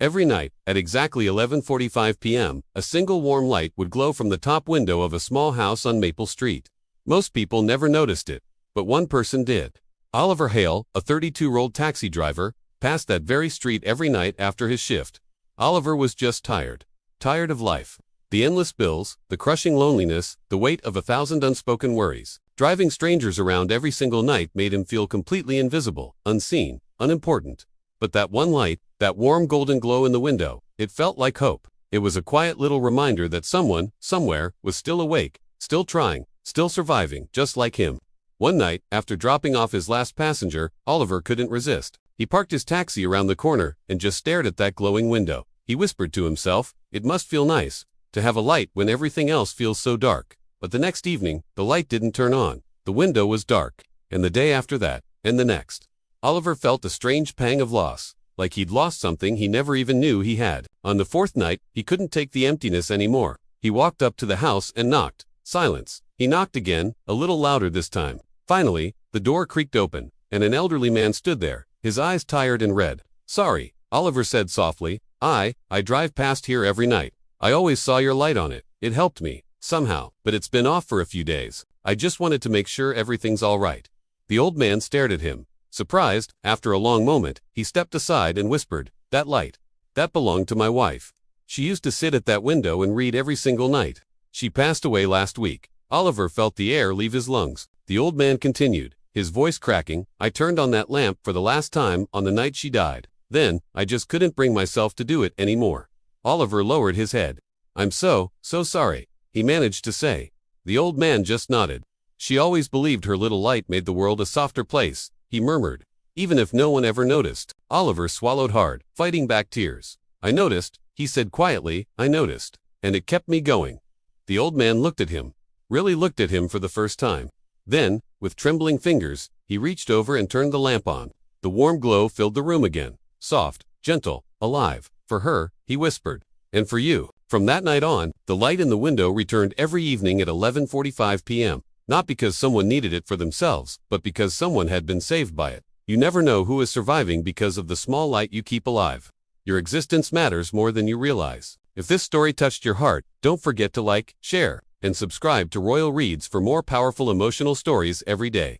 Every night, at exactly 11:45 p.m., a single warm light would glow from the top window of a small house on Maple Street. Most people never noticed it, but one person did. Oliver Hale, a 32-year-old taxi driver, passed that very street every night after his shift. Oliver was just tired. Tired of life. The endless bills, the crushing loneliness, the weight of 1,000 unspoken worries. Driving strangers around every single night made him feel completely invisible, unseen, unimportant. But that one light, that warm golden glow in the window, it felt like hope. It was a quiet little reminder that someone, somewhere, was still awake, still trying, still surviving, just like him. One night, after dropping off his last passenger, Oliver couldn't resist. He parked his taxi around the corner and just stared at that glowing window. He whispered to himself, "It must feel nice to have a light when everything else feels so dark." But the next evening, the light didn't turn on. The window was dark. And the day after that, and the next. Oliver felt a strange pang of loss, like he'd lost something he never even knew he had. On the fourth night, he couldn't take the emptiness anymore. He walked up to the house and knocked. Silence. He knocked again, a little louder this time. Finally, the door creaked open, and an elderly man stood there, his eyes tired and red. "Sorry," Oliver said softly. I drive past here every night. I always saw your light on it. It helped me, somehow, but it's been off for a few days. I just wanted to make sure everything's all right." The old man stared at him. Surprised, after a long moment, he stepped aside and whispered, "That light. That belonged to my wife. She used to sit at that window and read every single night. She passed away last week." Oliver felt the air leave his lungs. The old man continued, his voice cracking, "I turned on that lamp for the last time on the night she died. Then, I just couldn't bring myself to do it anymore." Oliver lowered his head. "I'm so sorry," he managed to say. The old man just nodded. "She always believed her little light made the world a softer place," he murmured, "even if no one ever noticed." Oliver swallowed hard, fighting back tears. "I noticed," he said quietly, "I noticed. And it kept me going." The old man looked at him. Really looked at him for the first time. Then, with trembling fingers, he reached over and turned the lamp on. The warm glow filled the room again. Soft, gentle, alive. "For her," he whispered. "And for you." From that night on, the light in the window returned every evening at 11:45 p.m. Not because someone needed it for themselves, but because someone had been saved by it. You never know who is surviving because of the small light you keep alive. Your existence matters more than you realize. If this story touched your heart, don't forget to like, share, and subscribe to Royal Reads for more powerful emotional stories every day.